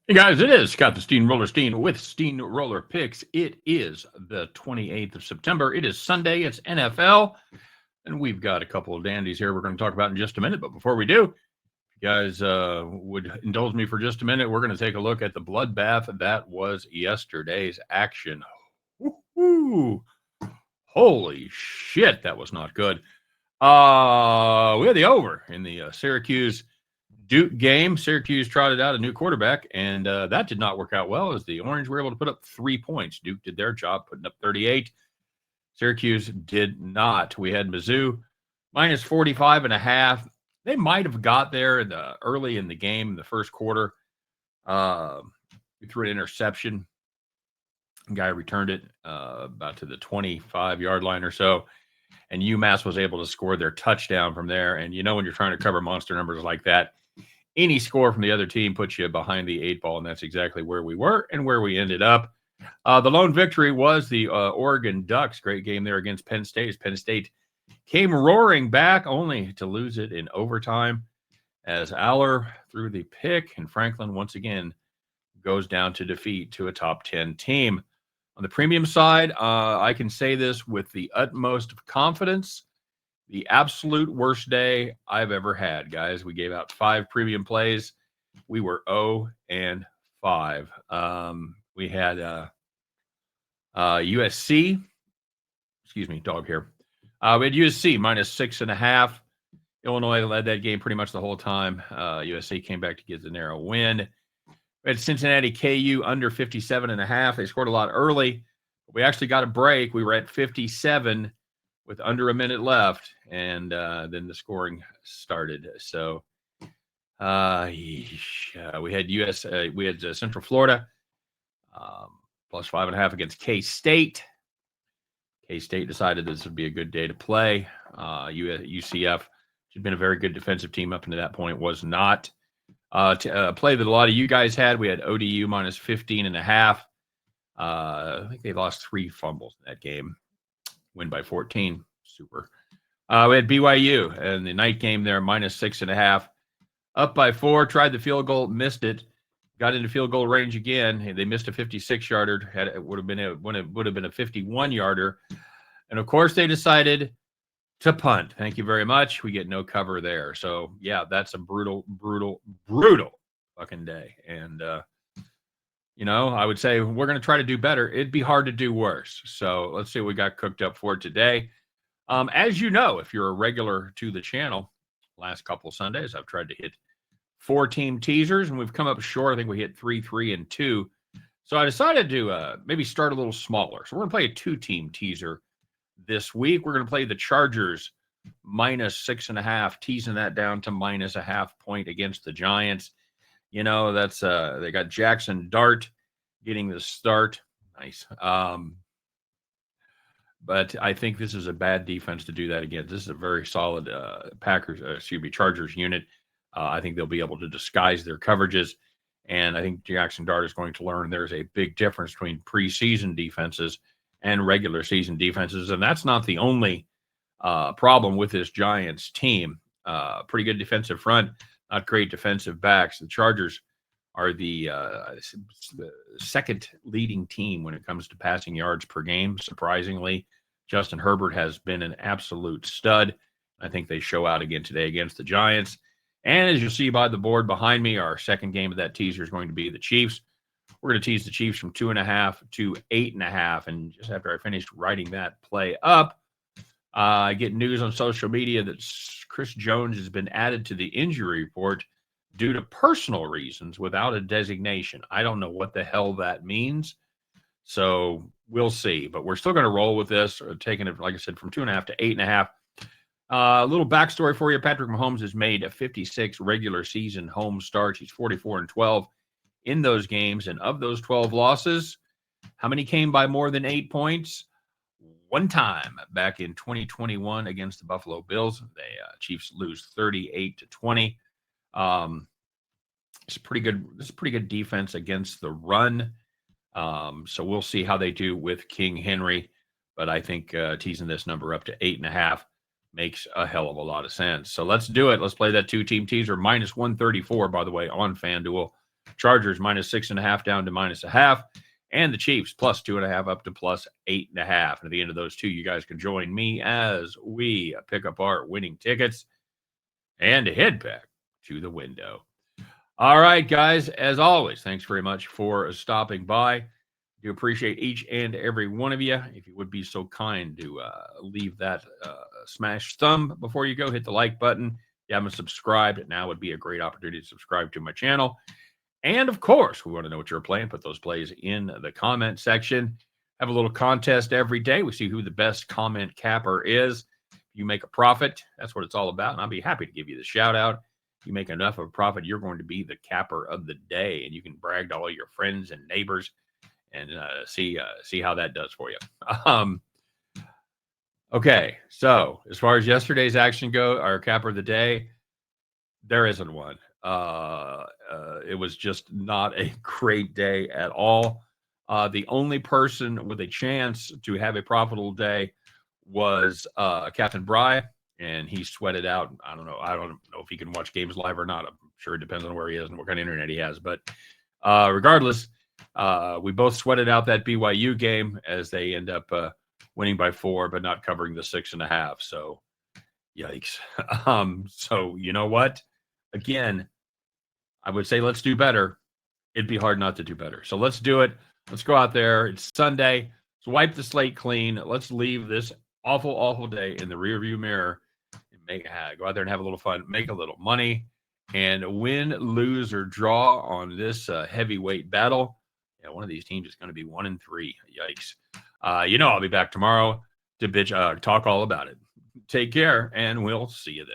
Hey guys, it is Scott the Steamroller Steen with Steamroller Picks. It is the 28th of September. It is Sunday. It's NFL. And we've got a couple of dandies here we're going to talk about in just a minute. But before we do, if you guys would indulge me for just a minute, we're going to take a look at the bloodbath that was yesterday's action. Woo-hoo. Holy shit, that was not good. We had the over in the Syracuse Duke game. Syracuse trotted out a new quarterback, and that did not work out well as the Orange were able to put up 3 points. Duke did their job, putting up 38. Syracuse did not. We had Mizzou minus 45.5. They might have got there early in the game, in the first quarter. We threw an interception. Guy returned it about to the 25-yard line or so, and UMass was able to score their touchdown from there. And you know when you're trying to cover monster numbers like that, any score from the other team puts you behind the 8 ball, and that's exactly where we were and where we ended up. The lone victory was the Oregon Ducks. Great game there against Penn State. Penn State came roaring back only to lose it in overtime as Aller threw the pick, and Franklin once again goes down to defeat to a top 10 team. On the premium side, I can say this with the utmost of confidence. The absolute worst day I've ever had, guys. We gave out 5 premium plays. We were 0-5. We had USC. Excuse me, dog here. We had USC minus 6.5. Illinois led that game pretty much the whole time. USC came back to get the narrow win. We had Cincinnati KU under 57.5. They scored a lot early. We actually got a break. We were at 57 with under a minute left, and then the scoring started. So we had Central Florida plus 5.5 against K-State. K-State decided this would be a good day to play. UCF, which had been a very good defensive team up until that point, was not. Play that a lot of you guys had, we had ODU minus 15.5. I think they lost 3 fumbles in that game. Win by 14. Super. We had BYU and the night game there, minus 6.5. Up by 4, tried the field goal, missed it. Got into field goal range again. They missed a 56-yarder. It would have been a 51-yarder. And of course, they decided to punt. Thank you very much. We get no cover there. So, yeah, that's a brutal fucking day. And, I would say we're going to try to do better. It'd be hard to do worse. So let's see what we got cooked up for today. As you know, if you're a regular to the channel, last couple of Sundays, I've tried to hit 4 team teasers, and we've come up short. I think we hit 3, 3, and 2. So I decided to maybe start a little smaller. So we're going to play a 2-team teaser this week. We're going to play the Chargers minus 6.5, teasing that down to minus -0.5 point against the Giants. That's they got Jackson Dart getting the start. Nice. But I think this is a bad defense to do that against. This is a very solid Chargers unit. I think they'll be able to disguise their coverages. And I think Jackson Dart is going to learn there's a big difference between preseason defenses and regular season defenses. And that's not the only problem with this Giants team. Pretty good defensive front, not great defensive backs. The Chargers are the second leading team when it comes to passing yards per game. Surprisingly, Justin Herbert has been an absolute stud. I think they show out again today against the Giants. And as you'll see by the board behind me, our second game of that teaser is going to be the Chiefs. We're going to tease the Chiefs from 2.5 to 8.5. And just after I finished writing that play up, I get news on social media that Chris Jones has been added to the injury report due to personal reasons without a designation. I don't know what the hell that means. So we'll see. But we're still going to roll with this, taking it, like I said, from 2.5 to 8.5. A little backstory for you. Patrick Mahomes has made 56 regular season home starts. He's 44-12 in those games. And of those 12 losses, how many came by more than 8 points? One time back in 2021 against the Buffalo Bills. The Chiefs lose 38-20. It's pretty good. This is pretty good defense against the run. So we'll see how they do with King Henry. But I think teasing this number up to 8.5 makes a hell of a lot of sense. So let's do it. Let's play that 2-team teaser. Minus 134, by the way, on FanDuel. Chargers -6.5 down to -0.5. And the Chiefs +2.5 up to +8.5. And at the end of those two, you guys can join me as we pick up our winning tickets and head back to the window. All right, guys, as always, thanks very much for stopping by. Do appreciate each and every one of you. If you would be so kind to leave that smash thumb before you go, hit the like button. If you haven't subscribed, now would be a great opportunity to subscribe to my channel. And of course, we want to know what you're playing. Put those plays in the comment section. Have a little contest every day. We see who the best comment capper is. You make a profit. That's what it's all about. And I'll be happy to give you the shout out. If you make enough of a profit, you're going to be the capper of the day. And you can brag to all your friends and neighbors and see how that does for you. Okay, so as far as yesterday's action go, our capper of the day, there isn't one. It was just not a great day at all. The only person with a chance to have a profitable day was Captain Bry, and he sweated out. I don't know if he can watch games live or not. I'm sure it depends on where he is and what kind of internet he has. But regardless, we both sweated out that BYU game as they end up winning by 4, but not covering the 6.5. So, yikes. So you know what? Again, I would say let's do better. It'd be hard not to do better. So let's do it. Let's go out there. It's Sunday. Let's wipe the slate clean. Let's leave this awful, awful day in the rearview mirror and go out there and have a little fun, make a little money, and win, lose, or draw on this heavyweight battle. Yeah, one of these teams is going to be 1-3. Yikes. I'll be back tomorrow to talk all about it. Take care, and we'll see you then.